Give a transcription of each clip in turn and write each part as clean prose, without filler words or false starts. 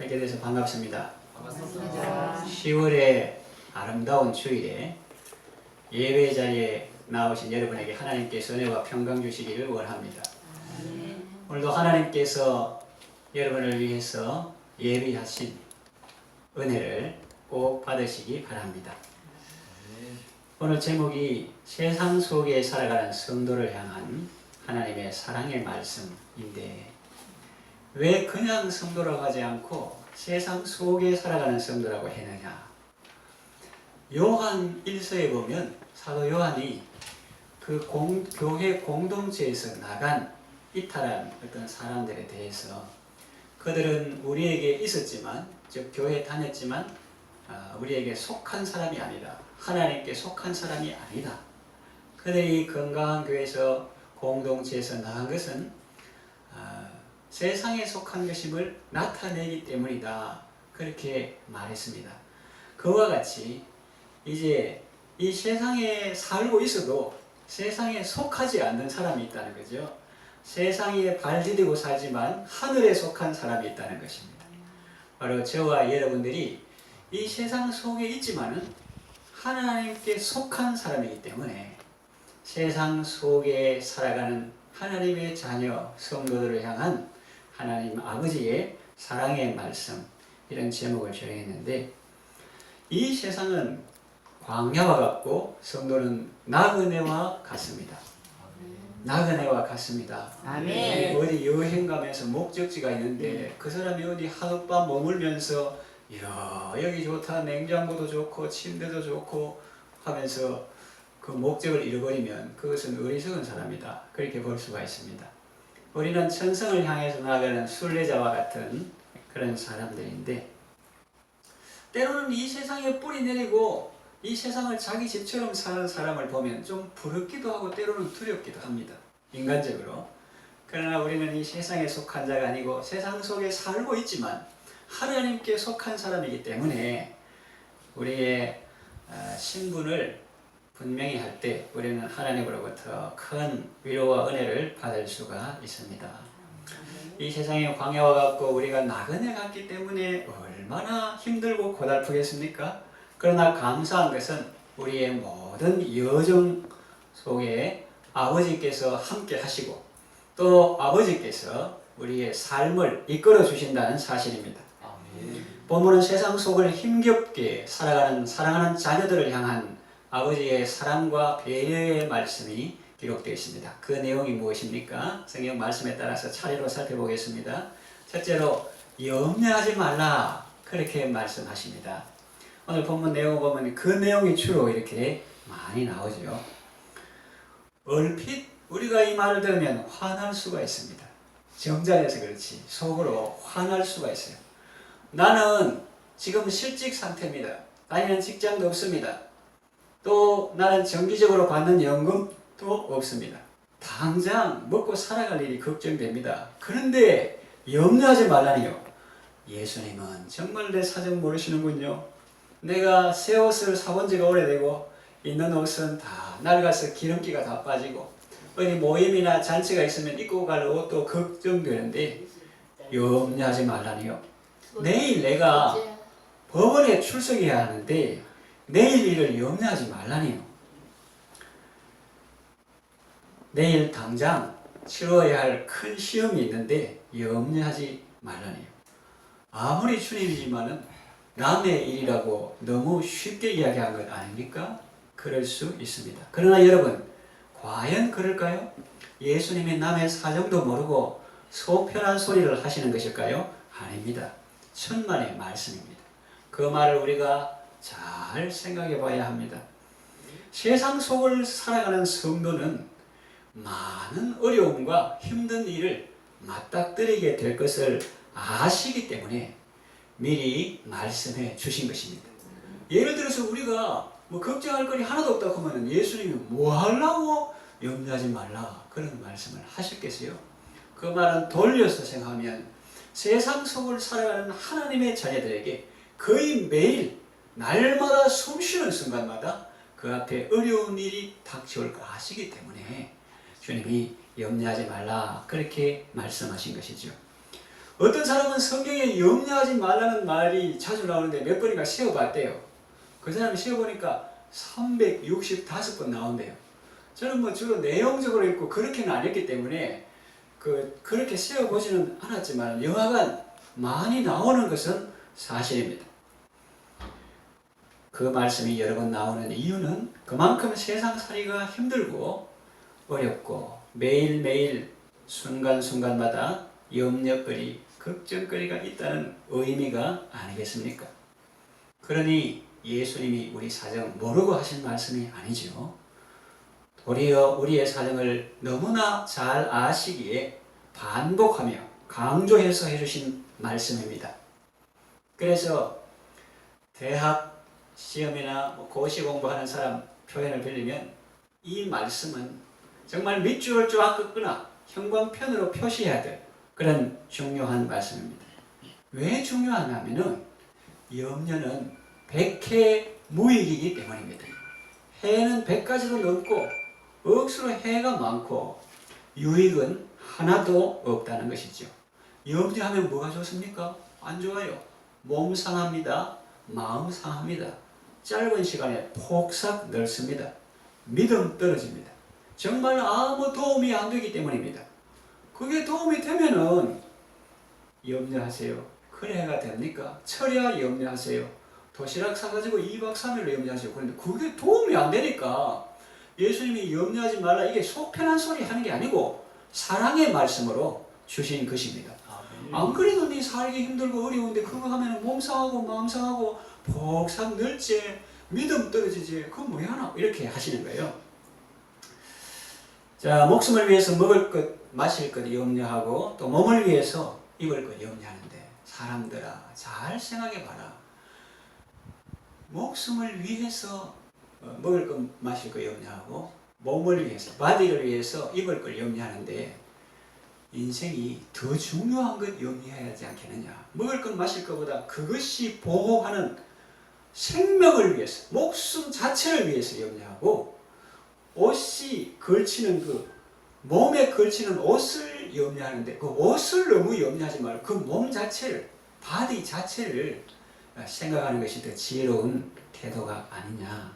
뵙게 돼서 반갑습니다. 반갑습니다. 10월의 아름다운 주일에 예배 자리에 나오신 여러분에게 하나님께서 은혜와 평강 주시기를 원합니다. 오늘도 하나님께서 여러분을 위해서 예비하신 은혜를 꼭 받으시기 바랍니다. 오늘 제목이 세상 속에 살아가는 성도를 향한 하나님의 사랑의 말씀인데, 왜 그냥 성도라고 하지 않고 세상 속에 살아가는 성도라고 했느냐? 요한 1서에 보면 사도 요한이 그 교회 공동체에서 나간 이탈한 어떤 사람들에 대해서, 그들은 우리에게 있었지만, 즉 교회에 다녔지만 우리에게 속한 사람이 아니다, 하나님께 속한 사람이 아니다, 그들이 건강한 교회에서 공동체에서 나간 것은 세상에 속한 것임을 나타내기 때문이다, 그렇게 말했습니다. 그와 같이 이제 이 세상에 살고 있어도 세상에 속하지 않는 사람이 있다는 거죠. 세상에 발디디고 살지만 하늘에 속한 사람이 있다는 것입니다. 바로 저와 여러분들이 이 세상 속에 있지만은 하나님께 속한 사람이기 때문에 세상 속에 살아가는 하나님의 자녀 성도들을 향한 하나님 아버지의 사랑의 말씀, 이런 제목을 정했는데, 이 세상은 광야와 같고 성도는 나그네와 같습니다. 나그네와 같습니다. 아멘. 어디 여행 가면서 목적지가 있는데 그 사람이 어디 하룻밤 머물면서 이야 여기 좋다, 냉장고도 좋고 침대도 좋고 하면서 그 목적을 잃어버리면 그것은 어리석은 사람이다, 그렇게 볼 수가 있습니다. 우리는 천성을 향해서 나아가는 순례자와 같은 그런 사람들인데, 때로는 이 세상에 뿌리 내리고 이 세상을 자기 집처럼 사는 사람을 보면 좀 부럽기도 하고 때로는 두렵기도 합니다, 인간적으로. 그러나 우리는 이 세상에 속한 자가 아니고 세상 속에 살고 있지만 하나님께 속한 사람이기 때문에 우리의 신분을 분명히 할 때 우리는 하나님으로부터 큰 위로와 은혜를 받을 수가 있습니다. 이 세상의 광야와 같고 우리가 나그네 같기 때문에 얼마나 힘들고 고달프겠습니까? 그러나 감사한 것은 우리의 모든 여정 속에 아버지께서 함께 하시고 또 아버지께서 우리의 삶을 이끌어 주신다는 사실입니다. 본문은 세상 속을 힘겹게 살아가는 사랑하는 자녀들을 향한 아버지의 사랑과 배려의 말씀이 기록되어 있습니다. 그 내용이 무엇입니까? 성경 말씀에 따라서 차례로 살펴보겠습니다. 첫째로 염려하지 말라, 그렇게 말씀하십니다. 오늘 본문 내용을 보면 그 내용이 주로 이렇게 많이 나오죠. 얼핏 우리가 이 말을 들으면 화날 수가 있습니다. 정자에서 그렇지 속으로 화날 수가 있어요. 나는 지금 실직 상태입니다. 다니는 직장도 없습니다. 또 나는 정기적으로 받는 연금도 없습니다. 당장 먹고 살아갈 일이 걱정됩니다. 그런데 염려하지 말라니요. 예수님은 정말 내 사정 모르시는군요. 내가 새 옷을 사본 지가 오래되고 있는 옷은 다 낡아서 기름기가 다 빠지고 어디 모임이나 잔치가 있으면 입고 갈 옷도 걱정되는데 염려하지 말라니요. 내일 내가 법원에 출석해야 하는데 내일 일을 염려하지 말라니요. 내일 당장 치러야 할 큰 시험이 있는데 염려하지 말라니요. 아무리 주님이지만은 남의 일이라고 너무 쉽게 이야기한 것 아닙니까? 그럴 수 있습니다. 그러나 여러분, 과연 그럴까요? 예수님이 남의 사정도 모르고 소편한 소리를 하시는 것일까요? 아닙니다. 천만의 말씀입니다. 그 말을 우리가 잘 생각해 봐야 합니다. 세상 속을 살아가는 성도는 많은 어려움과 힘든 일을 맞닥뜨리게 될 것을 아시기 때문에 미리 말씀해 주신 것입니다. 예를 들어서 우리가 뭐 걱정할 거리 하나도 없다고 하면 예수님이 뭐 하려고 염려하지 말라, 그런 말씀을 하셨겠어요? 그 말은 돌려서 생각하면 세상 속을 살아가는 하나님의 자녀들에게 거의 매일 날마다 숨쉬는 순간마다 그 앞에 어려운 일이 닥쳐올 거 아시기 때문에 주님이 염려하지 말라, 그렇게 말씀하신 것이죠. 어떤 사람은 성경에 염려하지 말라는 말이 자주 나오는데 몇 번인가 세어봤대요. 그 사람이 세어보니까 365번 나온대요. 저는 뭐 주로 내용적으로 읽고 그렇게는 안 했기 때문에 그렇게 세어보지는 않았지만 여하간 많이 나오는 것은 사실입니다. 그 말씀이 여러 번 나오는 이유는 그만큼 세상살이가 힘들고 어렵고 매일매일 순간순간마다 염려거리, 걱정거리가 있다는 의미가 아니겠습니까? 그러니 예수님이 우리 사정 모르고 하신 말씀이 아니죠. 도리어 우리의 사정을 너무나 잘 아시기에 반복하며 강조해서 해주신 말씀입니다. 그래서 대학 시험이나 고시 공부하는 사람 표현을 빌리면 이 말씀은 정말 밑줄을 쫙 긋거나 형광펜으로 표시해야 될 그런 중요한 말씀입니다. 왜 중요하냐면은 염려는 백해무익이기 때문입니다. 해는 100가지도 넘고 억수로 해가 많고 유익은 하나도 없다는 것이죠. 염려하면 뭐가 좋습니까? 안 좋아요. 몸 상합니다. 마음 상합니다. 짧은 시간에 폭삭 늙습니다. 믿음 떨어집니다. 정말 아무 도움이 안 되기 때문입니다. 그게 도움이 되면은 염려하세요. 그래야 됩니까? 철야 염려하세요. 도시락 사가지고 2박 3일로 염려하세요. 그런데 그게 도움이 안 되니까 예수님이 염려하지 말라 이게 속 편한 소리 하는 게 아니고 사랑의 말씀으로 주신 것입니다. 안 그래도 네 살기 힘들고 어려운데 그거 하면 몸 상하고 마음 상하고 폭삭 늙지 믿음 떨어지지 그거 뭐야 하나 이렇게 하시는 거예요. 자, 목숨을 위해서 먹을 것 마실 것 염려하고 또 몸을 위해서 입을 것 염려하는데 사람들아 잘 생각해 봐라. 목숨을 위해서 먹을 것 마실 것 염려하고 몸을 위해서 바디를 위해서 입을 걸 염려하는데 인생이 더 중요한 것 염려해야 하지 않겠느냐. 먹을 것 마실 것보다 그것이 보호하는 생명을 위해서 목숨 자체를 위해서 염려하고 옷이 걸치는 몸에 걸치는 옷을 염려하는데 그 옷을 너무 염려하지 말고 그 몸 자체를 바디 자체를 생각하는 것이 더 지혜로운 태도가 아니냐.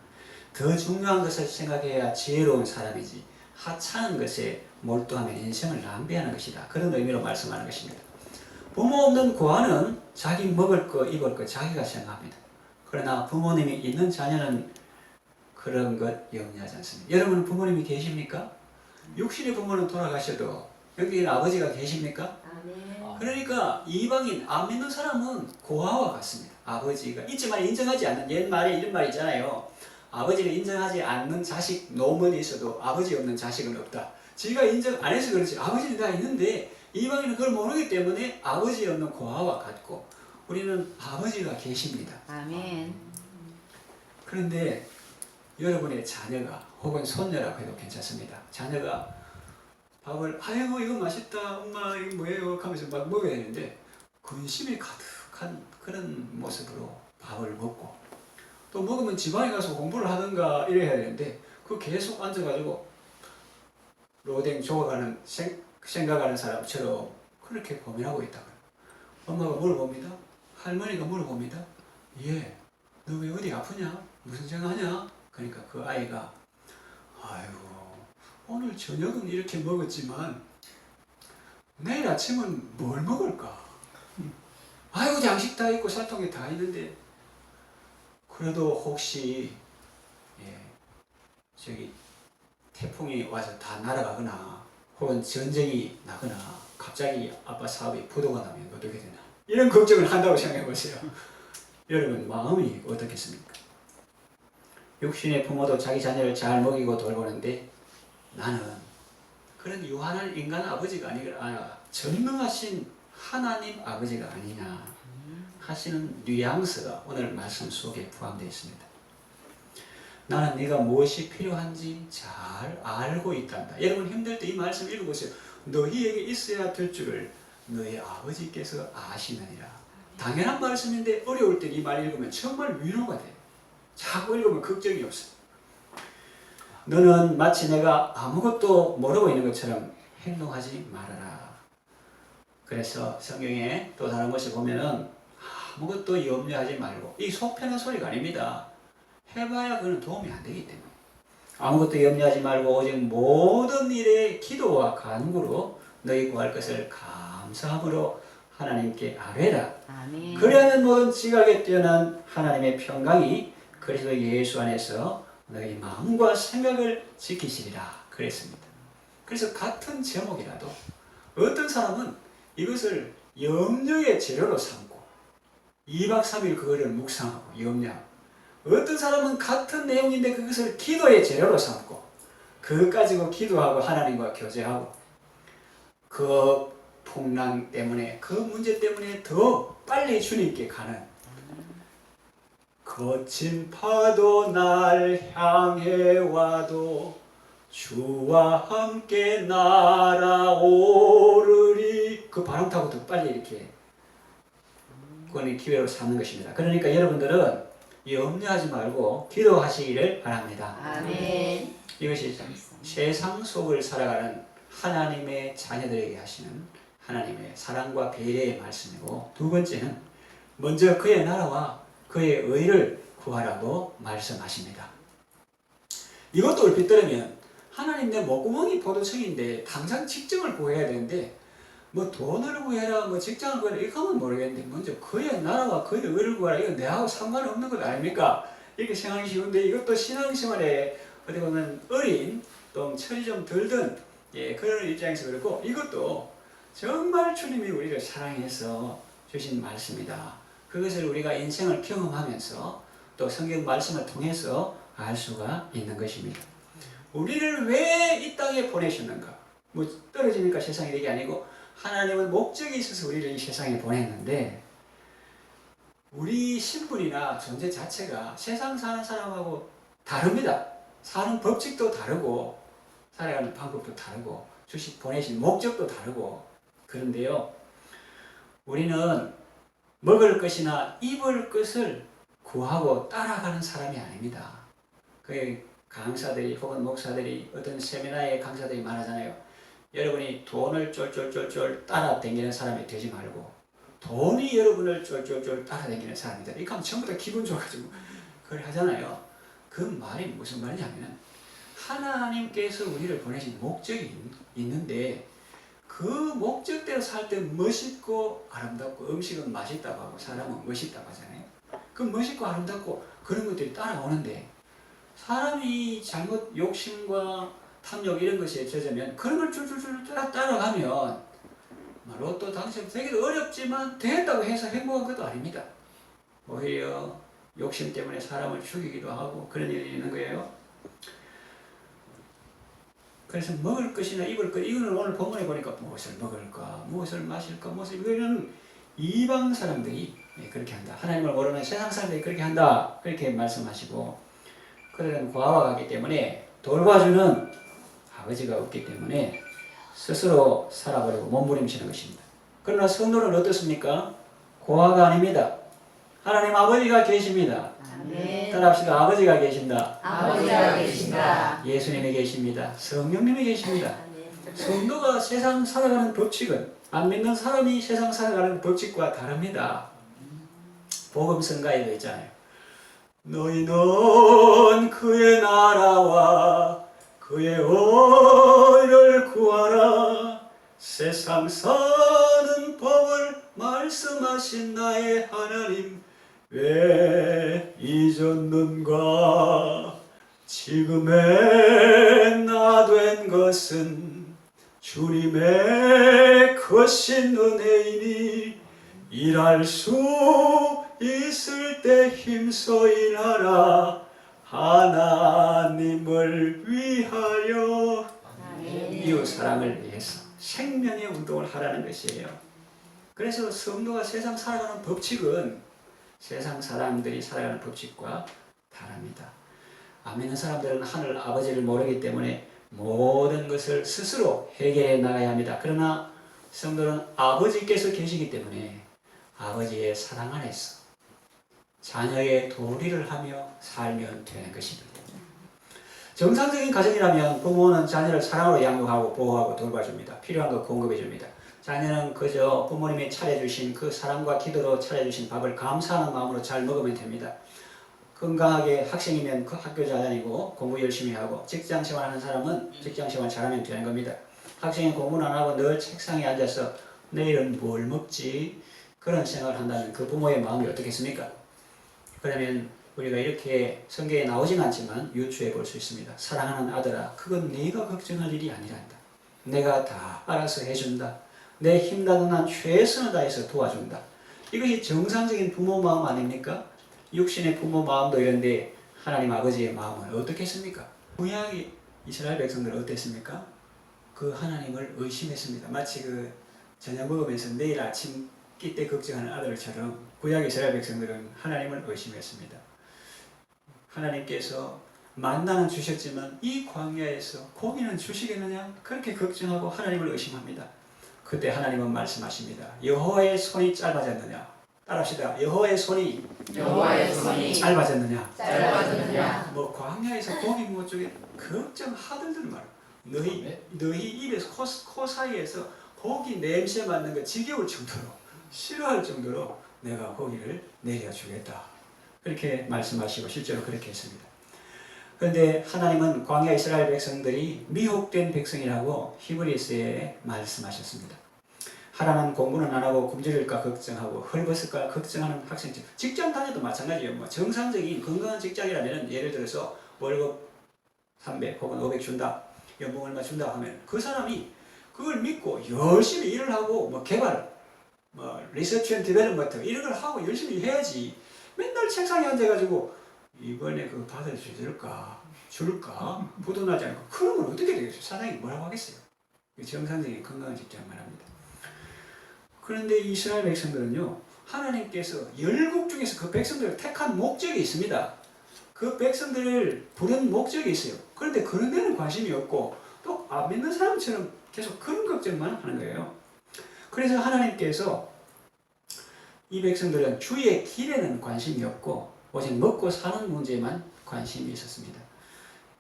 더 중요한 것을 생각해야 지혜로운 사람이지 하찮은 것에 몰두하면 인생을 낭비하는 것이다. 그런 의미로 말씀하는 것입니다. 부모 없는 고아는 자기 먹을 거 입을 거 자기가 생각합니다. 그러나 부모님이 있는 자녀는 그런 것 염려하지 않습니다. 여러분 부모님이 계십니까? 육신의 부모는 돌아가셔도 여기는 아버지가 계십니까? 그러니까 이방인 안 믿는 사람은 고아와 같습니다. 아버지가 있지만 인정하지 않는 옛말에 이런 말 있잖아요. 아버지를 인정하지 않는 자식 노문이 있어도 아버지 없는 자식은 없다. 지가 인정 안 해서 그렇지 아버지는 다 있는데 이방인은 그걸 모르기 때문에 아버지 없는 고아와 같고 우리는 아버지가 계십니다. 아멘. 그런데 여러분의 자녀가 혹은 손녀라고 해도 괜찮습니다. 자녀가 밥을 아이고 이거 맛있다 엄마 이거 뭐예요 하면서 막 먹어야 되는데 근심이 가득한 그런 모습으로 밥을 먹고 또 먹으면 지방에 가서 공부를 하든가 이래야 되는데 그 계속 앉아가지고 로댕 조각하는 생각하는 사람처럼 그렇게 고민하고 있다고요. 엄마가 물어봅니다. 할머니가 물어봅니다. 예, 너 왜 어디 아프냐? 무슨 생각하냐? 그러니까 그 아이가 아이고 오늘 저녁은 이렇게 먹었지만 내일 아침은 뭘 먹을까? 아이고 양식 다 있고 사통이 다 있는데 그래도 혹시 저기 태풍이 와서 다 날아가거나 혹은 전쟁이 나거나 갑자기 아빠 사업이 부도가 나면 어떻게 되나 이런 걱정을 한다고 생각해 보세요. 여러분 마음이 어떻겠습니까? 육신의 부모도 자기 자녀를 잘 먹이고 돌보는데 나는 그런 유한한 인간 아버지가 아니라 전능하신 하나님 아버지가 아니냐 하시는 뉘앙스가 오늘 말씀 속에 포함되어 있습니다. 나는 네가 무엇이 필요한지 잘 알고 있단다. 여러분 힘들 때 이 말씀 읽어보세요. 너희에게 있어야 될 줄을 너희 아버지께서 아시느니라. 당연한 말씀인데 어려울 때 이 말 읽으면 정말 위로가 돼요. 자꾸 읽으면 걱정이 없어요. 너는 마치 내가 아무것도 모르고 있는 것처럼 행동하지 말아라. 그래서 성경에 또 다른 곳에 보면은 아무것도 염려하지 말고, 이 속 편한 소리가 아닙니다. 해봐야 그건 도움이 안 되기 때문에 아무것도 염려하지 말고 오직 모든 일에 기도와 간구로 너희 구할 것을 감사함으로 하나님께 아뢰라. 아멘. 그리하면 모든 지각에 뛰어난 하나님의 평강이 그리스도 예수 안에서 너희 마음과 생각을 지키시리라 그랬습니다. 그래서 같은 제목이라도 어떤 사람은 이것을 염려의 재료로 삼고 2박 3일 그거를 묵상하고 염려하고, 어떤 사람은 같은 내용인데 그것을 기도의 재료로 삼고 그것 가지고 기도하고 하나님과 교제하고 그 풍랑 때문에 그 문제 때문에 더 빨리 주님께 가는, 거친 파도 날 향해 와도 주와 함께 날아오르리, 그 바람 타고 더 빨리 이렇게 그거는 기회로 삼는 것입니다. 그러니까 여러분들은 염려하지 말고 기도하시기를 바랍니다. 아멘. 이것이 세상 속을 살아가는 하나님의 자녀들에게 하시는 하나님의 사랑과 배려의 말씀이고, 두 번째는 먼저 그의 나라와 그의 의를 구하라고 말씀하십니다. 이것도 얼핏 들으면 하나님 내 목구멍이 포도청인데 당장 직장을 구해야 되는데 뭐 돈을 구해라 뭐 직장을 구해라 이렇게 하면 모르겠는데 먼저 그의 나라와 그의 의를 구하라, 이거 내하고 상관없는 것 아닙니까? 이렇게 생각이 쉬운데 이것도 신앙생활에 어떻게 보면 어린 또 철이 좀 들든 그런 입장에서 그렇고, 이것도 정말 주님이 우리를 사랑해서 주신 말씀이다. 그것을 우리가 인생을 경험하면서 또 성경 말씀을 통해서 알 수가 있는 것입니다. 우리를 왜 이 땅에 보내셨는가? 뭐 떨어지니까 세상이 되게 아니고 하나님은 목적이 있어서 우리를 이 세상에 보냈는데, 우리 신분이나 존재 자체가 세상 사는 사람하고 다릅니다. 사는 법칙도 다르고 살아가는 방법도 다르고 보내신 목적도 다르고. 그런데요, 우리는 먹을 것이나 입을 것을 구하고 따라가는 사람이 아닙니다. 그 강사들이 혹은 목사들이 어떤 세미나에 강사들이 말하잖아요. 여러분이 돈을 쫄쫄쫄쫄 따라다니는 사람이 되지 말고 돈이 여러분을 쫄쫄쫄 따라다니는 사람이다. 이렇게 하면 전부 다 기분 좋아가지고 그걸 하잖아요. 그 말이 무슨 말이냐면 하나님께서 우리를 보내신 목적이 있는데 그 목적대로 살 때 멋있고 아름답고, 음식은 맛있다고 하고 사람은 멋있다고 하잖아요. 그 멋있고 아름답고 그런 것들이 따라오는데 사람이 잘못 욕심과 탐욕 이런 것에 젖으면 그런 걸 줄줄줄 따라가면 로또 당첨 되기도 어렵지만 됐다고 해서 행복한 것도 아닙니다. 오히려 욕심 때문에 사람을 죽이기도 하고 그런 일이 있는 거예요. 그래서 먹을 것이나 입을 것, 이거는 오늘 본문에 보니까 무엇을 먹을까, 무엇을 마실까, 이거는 이방 사람들이 그렇게 한다. 하나님을 모르는 세상 사람들이 그렇게 한다. 그렇게 말씀하시고, 그들은 고아와 같기 때문에 돌봐주는 아버지가 없기 때문에 스스로 살아버리고 몸부림치는 것입니다. 그러나 성도는 어떻습니까? 고아가 아닙니다. 하나님 아버지가 계십니다. 아멘. 따라합시다. 아버지가 계신다. 아버지가 계신다. 예수님이 계십니다. 성령님이 계십니다. 성도가 세상 살아가는 법칙은 안 믿는 사람이 세상 살아가는 법칙과 다릅니다. 복음성가에도 있잖아요. 너희는 그의 나라와 그의 의를 구하라. 세상 사는 법을 말씀하신 나의 하나님 왜 잊었는가? 지금의 나 된 것은 주님의 크신 은혜이니 일할 수 있을 때 힘써 일하라. 하나님을 위하여. 이웃 사랑을 위해서 생명의 운동을 하라는 것이에요. 그래서 성도가 세상 살아가는 법칙은 세상 사람들이 살아가는 법칙과 다릅니다. 안 믿는 사람들은 하늘 아버지를 모르기 때문에 모든 것을 스스로 해결해 나가야 합니다. 그러나 성도는 아버지께서 계시기 때문에 아버지의 사랑 안에서 자녀의 도리를 하며 살면 되는 것입니다. 정상적인 가정이라면 부모는 자녀를 사랑으로 양육하고 보호하고 돌봐줍니다. 필요한 거 공급해줍니다. 자녀는 그저 부모님이 차려주신 그 사랑과 기도로 차려주신 밥을 감사하는 마음으로 잘 먹으면 됩니다. 건강하게 학생이면 그 학교 잘 다니고 공부 열심히 하고 직장생활 하는 사람은 직장생활 잘하면 되는 겁니다. 학생이 공부는 안 하고 늘 책상에 앉아서 내일은 뭘 먹지? 그런 생각을 한다면 그 부모의 마음이 어떻겠습니까? 그러면 우리가 이렇게 성경에 나오진 않지만 유추해 볼 수 있습니다. 사랑하는 아들아, 그건 네가 걱정할 일이 아니란다. 내가 다 알아서 해준다. 내 힘나는 한 최선을 다해서 도와준다. 이것이 정상적인 부모 마음 아닙니까? 육신의 부모 마음도 이런데 하나님 아버지의 마음은 어떻겠습니까? 구약의 이스라엘 백성들은 어땠습니까? 그 하나님을 의심했습니다. 마치 그 저녁 먹으면서 내일 아침 끼 때 걱정하는 아들처럼 구약 이스라엘 백성들은 하나님을 의심했습니다. 하나님께서 만나는 주셨지만 이 광야에서 고기는 주시겠느냐? 그렇게 걱정하고 하나님을 의심합니다. 그때 하나님은 말씀하십니다. 여호와의 손이 짧아졌느냐? 따라합시다. 여호와의 손이 짧아졌느냐? 뭐 광야에서 고기 뭐 쪽에 걱정하들들 말이야. 너희 입에서 코 사이에서 고기 냄새 맡는 거 지겨울 정도로 싫어할 정도로 내가 고기를 내려주겠다. 그렇게 말씀하시고 실제로 그렇게 했습니다. 그런데 하나님은 광야 이스라엘 백성들이 미혹된 백성이라고 히브리서에 말씀하셨습니다. 하나는 공부는 안 하고 굶주릴까 걱정하고 헐벗을까 걱정하는 학생들, 직장 다녀도 마찬가지예요. 뭐 정상적인 건강한 직장이라면 예를 들어서 월급 300 혹은 500 준다, 연봉 얼마 준다 하면 그 사람이 그걸 믿고 열심히 일을 하고 뭐 개발, 뭐 리서치 앤 디벨롭먼트 이런 걸 하고 열심히 해야지. 맨날 책상에 앉아가지고 이번에 그 받을 수 있을까 줄까 부도나지 않고 그러면 어떻게 되겠어요? 사장이 뭐라고 하겠어요? 정상적인 건강한 직장 말합니다. 그런데 이스라엘 백성들은요, 하나님께서 열국 중에서 그 백성들을 택한 목적이 있습니다. 그 백성들을 부른 목적이 있어요. 그런데 그런 데는 관심이 없고 또 안 믿는 사람처럼 계속 그런 걱정만 하는 거예요. 그래서 하나님께서 이 백성들은 주의 길에는 관심이 없고 오직 먹고 사는 문제만 관심이 있었습니다.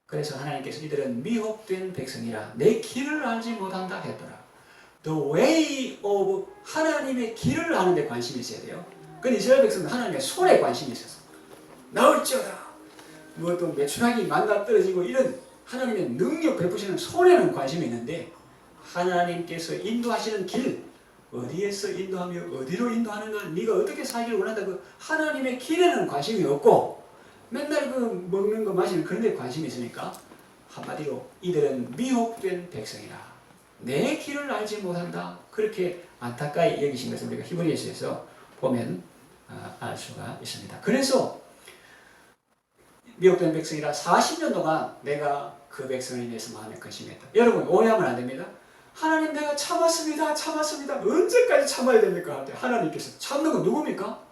그래서 하나님께서 이들은 미혹된 백성이라 내 길을 알지 못한다 했더라. The way of 하나님의 길을 아는 데 관심이 있어야 돼요. 근데 이스라엘 백성은 하나님의 손에 관심이 있었어. 나올지어다. 뭐 또 매출하기 만나 떨어지고 이런 하나님의 능력 베푸시는 손에는 관심이 있는데 하나님께서 인도하시는 길, 어디에서 인도하며 어디로 인도하는가, 네가 어떻게 살기를 원한다, 그 하나님의 길에는 관심이 없고 맨날 그 먹는 거 마시는 그런 데 관심이 있으니까 한마디로 이들은 미혹된 백성이라 내 길을 알지 못한다. 그렇게 안타까이 여기신 것을 우리가 히브리서에서 보면 알 수가 있습니다. 그래서 미혹된 백성이라 40년 동안 내가 그 백성을 위해서 마음에 근심했다. 여러분 오해하면 안 됩니다. 하나님 내가 참았습니다. 언제까지 참아야 됩니까? 하나님께서 참는 건 누굽니까?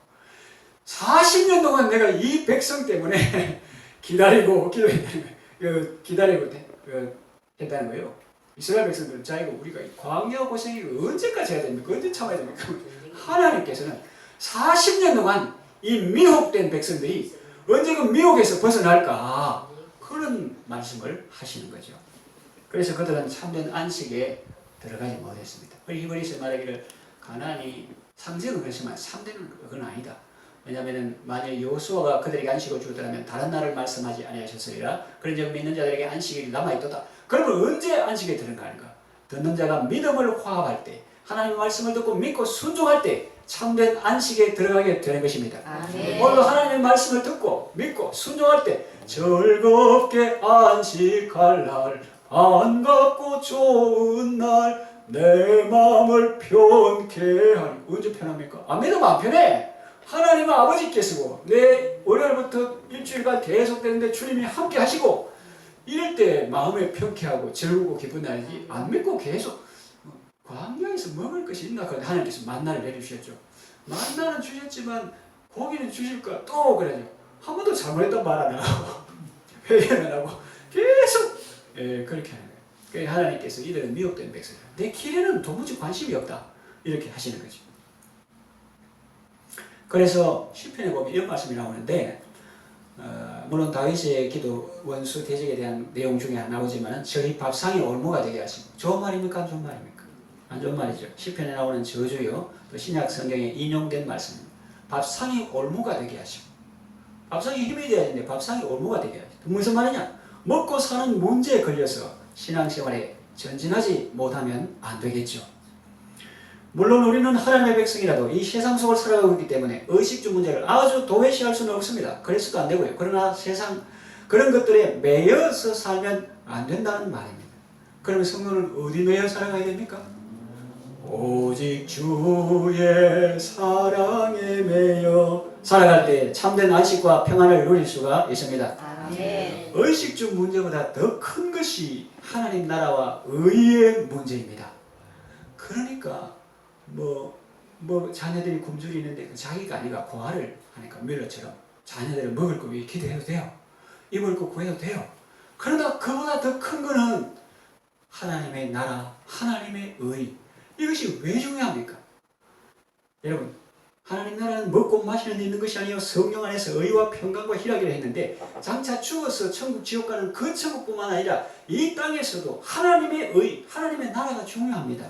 40년 동안 내가 이 백성 때문에 기다리고 했다는 거예요. 이스라엘 백성들은 자기가 우리가 광야 고생이 언제까지 해야 됩니까? 언제 참아야 됩니까? 하나님께서는 40년 동안 이 미혹된 백성들이 언제 그 미혹에서 벗어날까? 그런 말씀을 하시는 거죠. 그래서 그들은 참된 안식에 들어가지 못했습니다. 히브리서 말하기를 가나안이 상징은 그렇지만 참되는 그건 아니다. 왜냐하면 만약 여호수아가 그들에게 안식을 주었다면 다른 날을 말씀하지 아니하셨으리라. 그런 적 믿는 자들에게 안식이 남아있도다. 그러면 언제 안식에 들어가는가? 듣는 자가 믿음을 화합할 때, 하나님의 말씀을 듣고 믿고 순종할 때 참된 안식에 들어가게 되는 것입니다. 오늘도 하나님의 말씀을 듣고 믿고 순종할 때 즐겁게 안식할 날, 반갑고 좋은 날, 내 마음을 편케 하니. 언제 편합니까? 안 믿으면 안 편해. 하나님은 아버지께서고 내 월요일부터 일주일간 계속되는데 주님이 함께 하시고 이럴 때 마음에 편케하고 즐겁고 기쁜 날이지. 안 믿고 계속 광야에서 먹을 것이 있나? 그런데 하나님께서 만나를 내려주셨죠. 만나는 주셨지만 고기는 주실까? 또 그러죠. 한 번도 잘못했단 말 안 하고 회개는 안 하고 계속 그렇게 하는 거예요. 그러니까 하나님께서 이들은 미혹된 백성이다. 내 길에는 도무지 관심이 없다. 이렇게 하시는 거죠. 그래서 시편에 보면 이런 말씀이 나오는데 물론 다윗의 기도 원수 대적에 대한 내용 중에 나오지만 저희 밥상이 올무가 되게 하시고 좋은 말입니까? 안 좋은 말입니까? 안 좋은 말이죠. 시편에 나오는 저주요. 또 신약 성경에 인용된 말씀입니다. 밥상이 올무가 되게 하시고 밥상이 힘이 돼야 되는데 밥상이 올무가 되게 하시고 무슨 말이냐? 먹고 사는 문제에 걸려서 신앙생활에 전진하지 못하면 안 되겠죠. 물론 우리는 하나님의 백성이라도 이 세상 속을 살아가고 있기 때문에 의식주 문제를 아주 도외시할 수는 없습니다. 그래서도 안 되고요. 그러나 세상 그런 것들에 매여서 살면 안 된다는 말입니다. 그러면 성도는 어디 매여 살아가야 됩니까? 오직 주의 사랑에 매여 살아갈 때 참된 안식과 평안을 누릴 수가 있습니다. 아멘. 의식주 문제보다 더 큰 것이 하나님 나라와 의의 문제입니다. 그러니까 자녀들이 굶주리 있는데 자기가 아니라 고아를 하니까 뮬러처럼 자녀들을 먹을 거 위해 기도해도 돼요. 입을 거 구해도 돼요. 그러나 그보다 더 큰 거는 하나님의 나라, 하나님의 의. 이것이 왜 중요합니까? 여러분, 하나님 나라는 먹고 마시는 데 있는 것이 아니요 성령 안에서 의와 평강과 희락이라 했는데 장차 죽어서 천국 지옥 가는 그 천국뿐만 아니라 이 땅에서도 하나님의 의, 하나님의 나라가 중요합니다.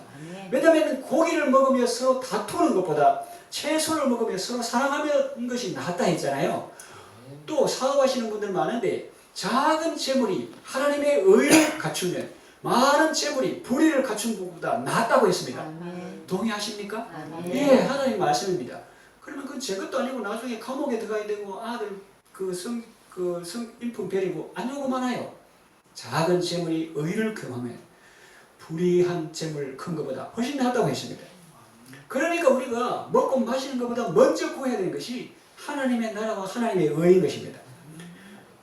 왜냐하면 고기를 먹으며 서로 다투는 것보다 채소를 먹으며 서로 사랑하는 것이 낫다 했잖아요. 또 사업하시는 분들 많은데 작은 재물이 하나님의 의를 갖추면 많은 재물이 불의를 갖춘 것보다 낫다고 했습니다. 아멘. 동의하십니까? 아멘. 예, 하나님 말씀입니다. 그러면 그건 제 것도 아니고 나중에 감옥에 들어가야 되고 아들 성인품 베리고 안 좋은 거 많아요. 작은 재물이 의를 경험해 불의한 재물 큰 것보다 훨씬 낫다고 했습니다. 그러니까 우리가 먹고 마시는 것보다 먼저 구해야 되는 것이 하나님의 나라와 하나님의 의인 것입니다.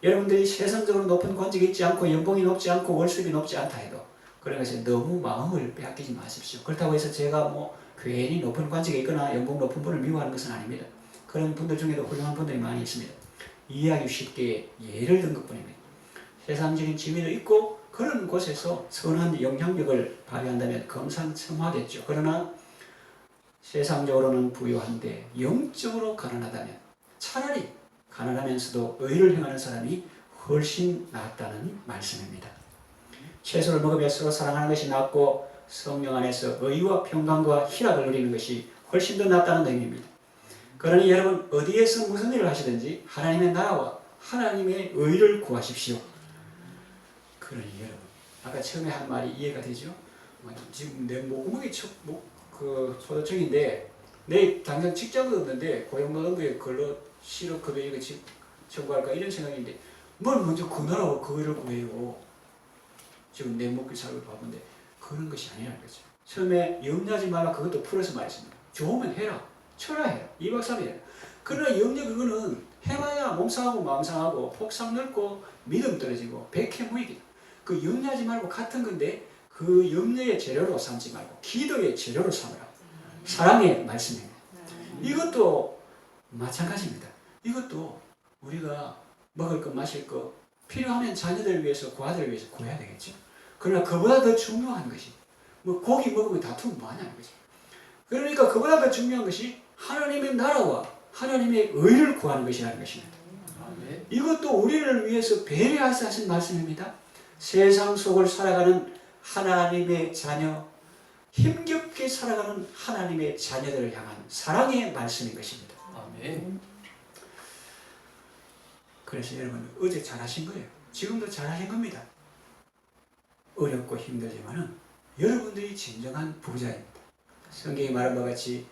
여러분들이 세상적으로 높은 관직이 있지 않고 연봉이 높지 않고 월수입이 높지 않다 해도 그런 것에 너무 마음을 빼앗기지 마십시오. 그렇다고 해서 제가 괜히 높은 관직에 있거나 연봉 높은 분을 미워하는 것은 아닙니다. 그런 분들 중에도 훌륭한 분들이 많이 있습니다. 이해하기 쉽게 예를 든 것뿐입니다. 세상적인 지위도 있고 그런 곳에서 선한 영향력을 발휘한다면 금상첨화겠죠. 그러나 세상적으로는 부유한데 영적으로 가난하다면 차라리 가난하면서도 의를 행하는 사람이 훨씬 낫다는 말씀입니다. 채소를 먹으며 서로 사랑하는 것이 낫고 성령 안에서 의와 평강과 희락을 누리는 것이 훨씬 더 낫다는 의미입니다. 그러니 여러분 어디에서 무슨 일을 하시든지 하나님의 나라와 하나님의 의를 구하십시오. 그러니 여러분 아까 처음에 한 말이 이해가 되죠? 지금 내 목구멍이 소도청인데 내 당장 직장도 없는데 고용노동부에 걸로 실업급여 이거 청구할까 이런 생각인데 뭘 먼저 그 나라와 그 의를 구해요. 지금 내 먹기 살기 바쁜데 그런 것이 아니라는 거죠. 처음에 염려하지 말라 그것도 풀어서 말했습니다. 좋으면 해라. 쳐라 해라. 2박 3일 해라. 그러나 염려 그거는 해봐야 몸 상하고 마음 상하고 폭삭 넓고 믿음 떨어지고 백해무익이다. 그 염려하지 말고 같은 건데 그 염려의 재료로 삼지 말고 기도의 재료로 삼으라. 사랑의 말씀입니다. 이것도 마찬가지입니다. 이것도 우리가 먹을 것 마실 것 필요하면 자녀들을 위해서 고아들을 위해서 구해야 되겠죠. 그러나 그보다 더 중요한 것이 고기 먹으면 다투면 뭐하냐는 거죠. 그러니까 그보다 더 중요한 것이 하나님의 나라와 하나님의 의를 구하는 것이라는 것입니다. 이것도 우리를 위해서 배려하셔서 하신 말씀입니다. 세상 속을 살아가는 하나님의 자녀, 힘겹게 살아가는 하나님의 자녀들을 향한 사랑의 말씀인 것입니다. 아멘. 그래서 여러분 어제 잘하신 거예요. 지금도 잘하신 겁니다. 어렵고 힘들지만은 여러분들이 진정한 부자입니다. 성경이 말한 바 같이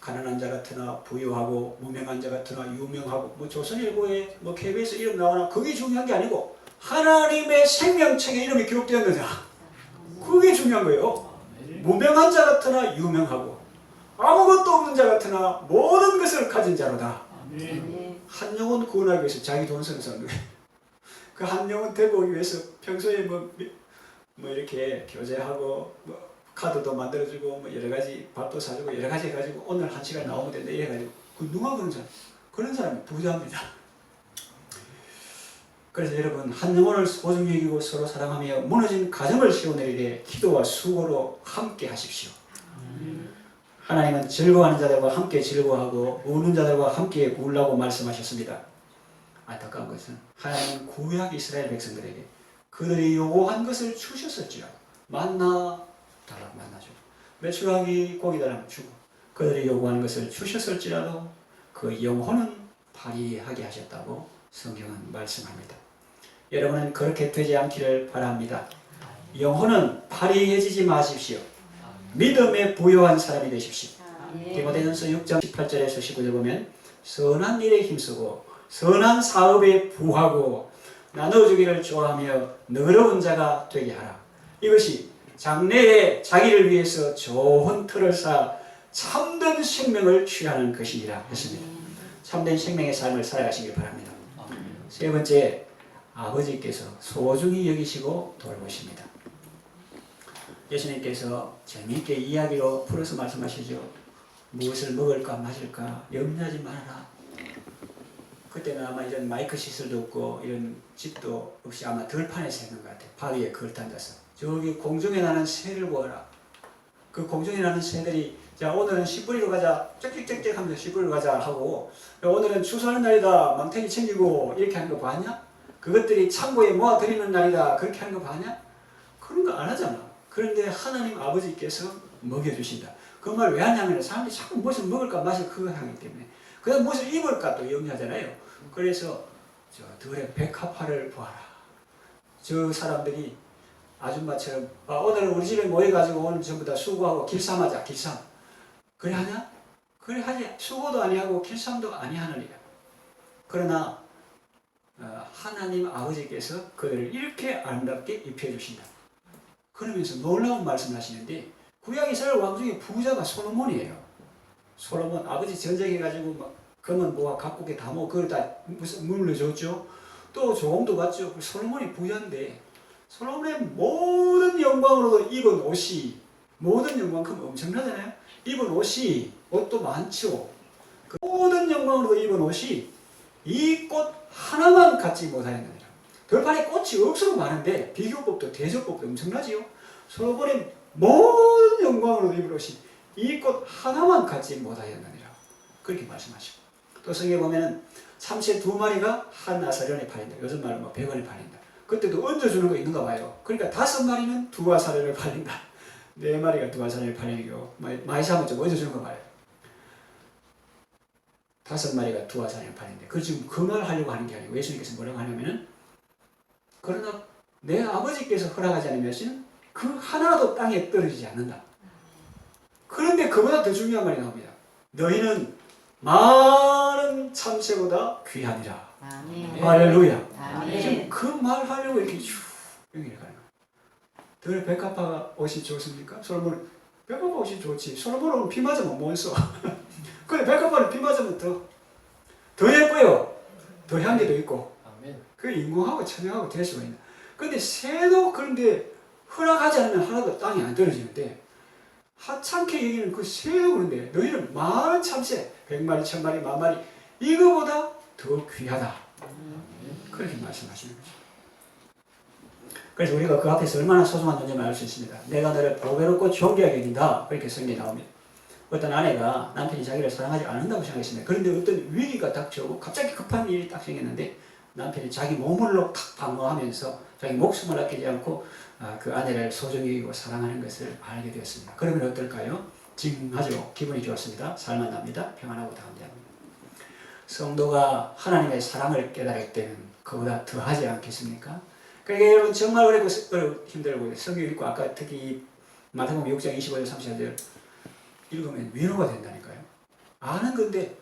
가난한 자 같으나 부유하고 무명한 자 같으나 유명하고 조선일보에 KBS 이름 나오나 그게 중요한 게 아니고 하나님의 생명책에 이름이 기록되는 거죠. 그게 중요한 거예요. 무명한 자 같으나 유명하고 아무것도 없는 자 같으나 모든 것을 가진 자로다. 한 영혼 구원하기 위해서 자기 돈 쓰는 사람들. 그 한 영혼 데리고 오기 위해서 평소에 이렇게 교제하고 카드도 만들어주고 여러 가지 밥도 사주고 여러 가지 해가지고 오늘 1시간 나오면 된다 이래가지고 누가 그런 사람? 그런 사람이 부자입니다. 그래서 여러분 한 영혼을 소중히 여기고 서로 사랑하며 무너진 가정을 세워내리되 기도와 수고로 함께 하십시오. 하나님은 즐거워하는 자들과 함께 즐거워하고 우는 자들과 함께 울라고 말씀하셨습니다. 안타까운 것은 하나님은 구약 이스라엘 백성들에게 그들이 요구한 것을 주셨을지라도 만나 달라고 만나죠. 매출하기 고기다라면 주고 그들이 요구하는 것을 주셨을지라도 그 영혼은 발휘하게 하셨다고 성경은 말씀합니다. 여러분은 그렇게 되지 않기를 바랍니다. 영혼은 발휘해지지 마십시오. 믿음에 부요한 사람이 되십시오. 디모데전서 6장 18절에서 19절 보면 선한 일에 힘쓰고 선한 사업에 부하고 나눠주기를 좋아하며 너그러운 자가 되게 하라. 이것이 장래에 자기를 위해서 좋은 틀을 쌓아 참된 생명을 취하는 것이니라 했습니다. 참된 생명의 삶을 살아가시길 바랍니다. 세 번째, 아버지께서 소중히 여기시고 돌보십니다. 예수님께서 재미있게 이야기로 풀어서 말씀하시죠. 무엇을 먹을까 마실까 염려하지 말아라. 그때는 아마 이런 마이크 시설도 없고 이런 집도 없이 아마 들판에서 했는 것 같아요. 바위에 걸터 앉아서 저기 공중에 나는 새를 보아라. 그 공중에 나는 새들이 자 오늘은 씨 뿌리러 가자 짹짹짹짹 하면서 씨 뿌리러 가자 하고 오늘은 추수하는 날이다 망태기 챙기고 이렇게 하는 거 봤냐? 그것들이 창고에 모아드리는 날이다 그렇게 하는 거 봤냐? 그런 거 안 하잖아. 그런데 하나님 아버지께서 먹여주신다. 그 말 왜 하냐면 사람들이 자꾸 무엇을 먹을까 마실까 그거 하기 때문에 그 다음 무엇을 입을까 또 염려하잖아요. 그래서 저 들의 백합화를 보아라. 저 사람들이 아줌마처럼 오늘 우리 집에 모여가지고 오늘 전부 다 수고하고 길쌈하자 길쌈 그래 하냐? 그래 하지. 수고도 아니하고 길쌈도 아니하느니라. 그러나 하나님 아버지께서 그들을 이렇게 아름답게 입혀주신다. 그러면서 놀라운 말씀을 하시는데 구약 이스라엘 왕 중에 부자가 솔로몬이에요. 솔로몬 아버지 전쟁해가지고 막 금은 뭐가 각국에 다 모으고 그걸 다 물려줬죠. 또 조공도 받죠. 솔로몬이 부자인데 솔로몬의 모든 영광으로도 입은 옷이 모든 영광 그럼 엄청나잖아요. 입은 옷이 옷도 많죠. 그 모든 영광으로도 입은 옷이 이 꽃 하나만 갖지 못하였느니라. 들판에 꽃이 억수로 많은데 비교법도 대조법도 엄청나지요. 솔로몬의 모든 영광으로도 입은 옷이 이 꽃 하나만 갖지 못하였느니라. 그렇게 말씀하시고 또 성경에 보면은 참새 2마리가 한 아사련에 팔린다. 요즘 말로 뭐 100원에 팔린다. 그때도 얹어주는 거 있는가 봐요. 그러니까 5마리는 2아사련을 팔린다. 4마리가 2아사련을 팔리는 경우 많이 사면 좀 얹어주는 거 봐요. 5마리가 2아사련을 팔린다. 그 지금 그 말 하려고 하는 게 아니고 예수님께서 뭐라고 하냐면은 그러나 내 아버지께서 허락하지 않으면 그 하나도 땅에 떨어지지 않는다. 그런데 그보다 더 중요한 말이 나옵니다. 너희는 많은 참새보다 귀하니라. 아멘. 할렐루야. 아멘. 그 말 하려고 이렇게 쭉 연결해 가는 거예요. 들 백합화 옷이 좋습니까? 솔로몬 백합화 옷이 좋지. 솔로몬은 비 맞으면 못 써. 근데 백합화는 비 맞으면 더 예뻐요. 더 향기도 있고. 그 인공하고 천연하고 될 수가 있나. 근데 새도 그런데 허락하지 않으면 하나도 땅에 안 떨어지는데 하찮게 얘기는 그 새도 그런데 너희는 많은 참새 100마리, 1000마리, 10,000마리 이거보다 더 귀하다. 그렇게 말씀하시는 거죠. 그래서 우리가 그 앞에서 얼마나 소중한 존재를 알 수 있습니다. 내가 너를 보배롭고 존귀하게 여긴다. 그렇게 성경에 나옵니다. 어떤 아내가 남편이 자기를 사랑하지 않는다고 생각했습니다. 그런데 어떤 위기가 닥쳐오고 갑자기 급한 일이 딱 생겼는데 남편이 자기 몸으로 탁 방어하면서 자기 목숨을 아끼지 않고 그 아내를 소중히 여기고 사랑하는 것을 알게 되었습니다. 그러면 어떨까요? 징하죠. 기분이 좋습니다. 살만 납니다. 평안하고 담대합니다. 성도가 하나님의 사랑을 깨달을 때는 그보다 더하지 않겠습니까? 그러니까 여러분 정말 어렵고 힘들고 성경 읽고 아까 특히 마태복음 6장 25절 34절 읽으면 위로가 된다니까요. 아는 건데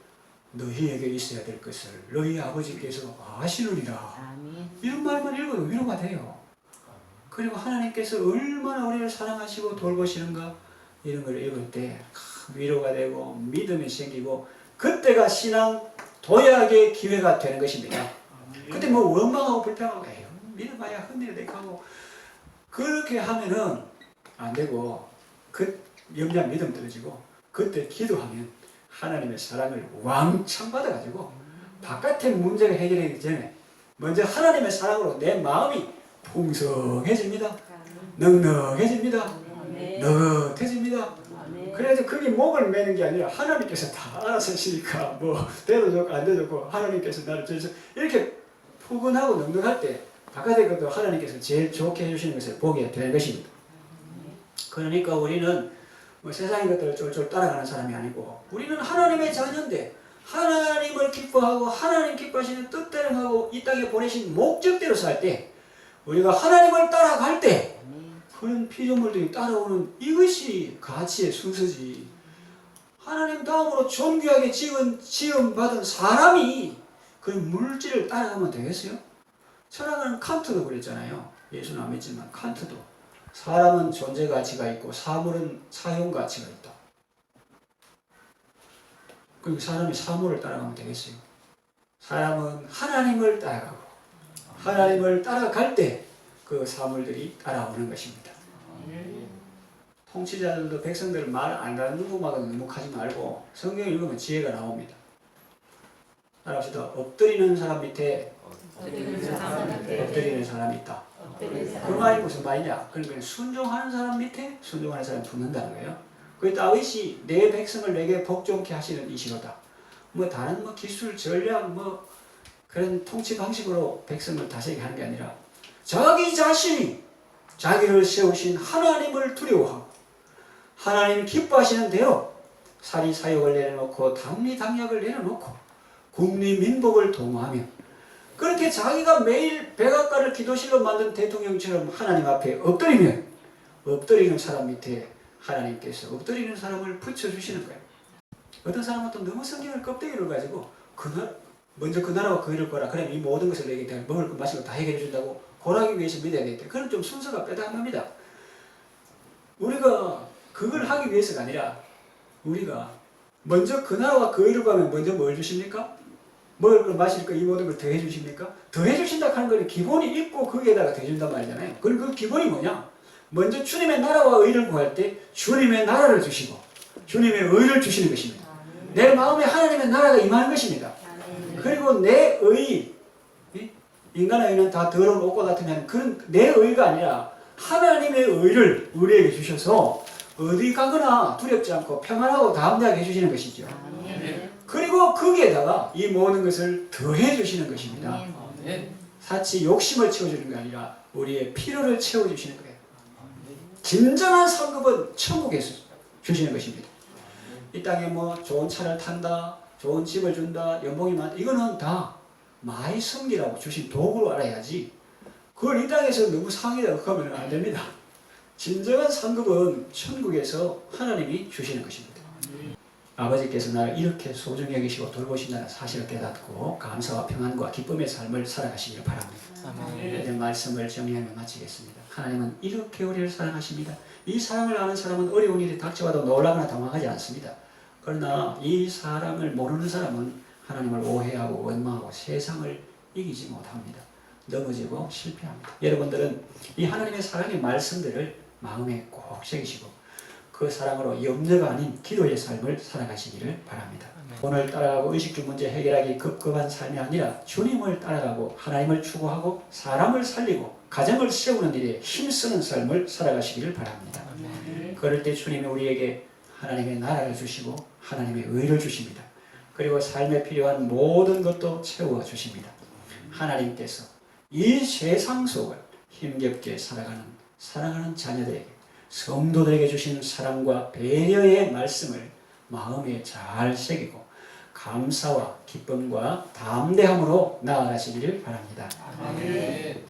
너희에게 있어야 될 것을 너희 아버지께서 아시느니라. 아멘. 이런 말만 읽어도 위로가 돼요. 그리고 하나님께서 얼마나 우리를 사랑하시고 돌보시는가 이런 걸 읽을 때 위로가 되고 믿음이 생기고 그때가 신앙 도약의 기회가 되는 것입니다. 그때 뭐 원망하고 불평하고 에이 믿어봐야 흔들리고 그렇게 하면은 안 되고 그 염려한 믿음 떨어지고 그때 기도하면 하나님의 사랑을 왕창 받아가지고 바깥의 문제가 해결되기 전에 먼저 하나님의 사랑으로 내 마음이 풍성해집니다. 넉넉해집니다. 너긋해집니다. 그래서 그게 목을 매는 게 아니라 하나님께서 다 알아서 하시니까 뭐 돼도 좋고 안 돼도 좋고 하나님께서 나를 주셔서 이렇게 푸근하고 넉넉할 때 바깥의 것도 하나님께서 제일 좋게 해주시는 것을 보게 되는 것입니다. 그러니까 우리는 뭐 세상의 것들을 쫄쫄 따라가는 사람이 아니고 우리는 하나님의 자녀인데 하나님을 기뻐하고 하나님 기뻐하시는 뜻대로 하고 이 땅에 보내신 목적대로 살 때 우리가 하나님을 따라갈 때 그런 피조물들이 따라오는 이것이 가치의 순서지. 하나님 다음으로 존귀하게 지음받은 사람이 그 물질을 따라가면 되겠어요? 철학은 칸트도 그랬잖아요. 예수는 안 믿지만 칸트도 사람은 존재 가치가 있고 사물은 사용 가치가 있다. 그럼 사람이 사물을 따라가면 되겠어요? 사람은 하나님을 따라가고 하나님을 따라갈 때 그 사물들이 따라오는 것입니다. 통치자들도 백성들 말 안 듣는 것만 눈목하지 말고 성경 읽으면 지혜가 나옵니다. 따라합시다. 엎드리는 사람 밑에 엎드리는 사람이 있다. 그 말이 무슨 말이냐? 그러니까 순종하는 사람 밑에 순종하는 사람 붙는다는 거예요. 그 다윗이 내 백성을 내게 복종케 하시는 이시로다. 뭐 다른 뭐 기술, 전략, 뭐 그런 통치 방식으로 백성을 다스리게 하는 게 아니라 자기 자신이 자기를 세우신 하나님을 두려워하고 하나님 기뻐하시는 대로 사리 사욕을 내려놓고 당리 당략을 내려놓고 국리 민복을 도모하며 그렇게 자기가 매일 백악관을 기도실로 만든 대통령처럼 하나님 앞에 엎드리면 엎드리는 사람 밑에 하나님께서 엎드리는 사람을 붙여주시는 거예요. 어떤 사람은 또 너무 성경을 껍데기를 가지고 먼저 그 나라와 그 일을 거라. 그러면 이 모든 것을 내게 다 먹을 것 마시고 다 해결해 준다고 고라기 위해서 믿어야 되겠다. 그건 좀 순서가 빼다합니다. 우리가 그걸 하기 위해서가 아니라 우리가 먼저 그 나라와 그 일을 가면 먼저 뭘 주십니까? 먹을 걸 마실 거 이 모든 걸 더해 주십니까? 더해 주신다 하는 건 기본이 있고 거기에다가 더해 준단 말이잖아요. 그리고 그 기본이 뭐냐? 먼저 주님의 나라와 의를 구할 때 주님의 나라를 주시고 주님의 의를 주시는 것입니다. 내 마음에 하나님의 나라가 임하는 것입니다. 그리고 내 의, 인간의 의는 다 더러운 옷과 같으면 그런 내 의가 아니라 하나님의 의를 우리에게 주셔서 어디 가거나 두렵지 않고 평안하고 담대하게 해주시는 것이죠. 그리고 거기에다가 이 모든 것을 더해 주시는 것입니다. 사치 욕심을 채워주는 게 아니라 우리의 필요를 채워주시는 거예요. 진정한 상급은 천국에서 주시는 것입니다. 이 땅에 뭐 좋은 차를 탄다, 좋은 집을 준다, 연봉이 많다, 이거는 다 마의 성기라고 주신 도구로 알아야지 그걸 이 땅에서 너무 상이라고 하면 안 됩니다. 진정한 상급은 천국에서 하나님이 주시는 것입니다. 아버지께서 나를 이렇게 소중히 여기시고 돌보신다는 사실을 깨닫고 감사와 평안과 기쁨의 삶을 살아가시길 바랍니다. 이제 말씀을 정리하며 마치겠습니다. 하나님은 이렇게 우리를 사랑하십니다. 이 사랑을 아는 사람은 어려운 일이 닥쳐와도 놀라거나 당황하지 않습니다. 그러나 이 사랑을 모르는 사람은 하나님을 오해하고 원망하고 세상을 이기지 못합니다. 넘어지고 실패합니다. 여러분들은 이 하나님의 사랑의 말씀들을 마음에 꼭 새기시고 그 사랑으로 염려가 아닌 기도의 삶을 살아가시기를 바랍니다. 돈을 따라가고 의식주 문제 해결하기 급급한 삶이 아니라 주님을 따라가고 하나님을 추구하고 사람을 살리고 가정을 세우는 일에 힘쓰는 삶을 살아가시기를 바랍니다. 그럴 때 주님이 우리에게 하나님의 나라를 주시고 하나님의 의를 주십니다. 그리고 삶에 필요한 모든 것도 채워주십니다. 하나님께서 이 세상 속을 힘겹게 살아가는 사랑하는 자녀들에게 성도들에게 주신 사랑과 배려의 말씀을 마음에 잘 새기고 감사와 기쁨과 담대함으로 나아가시기를 바랍니다. 아멘.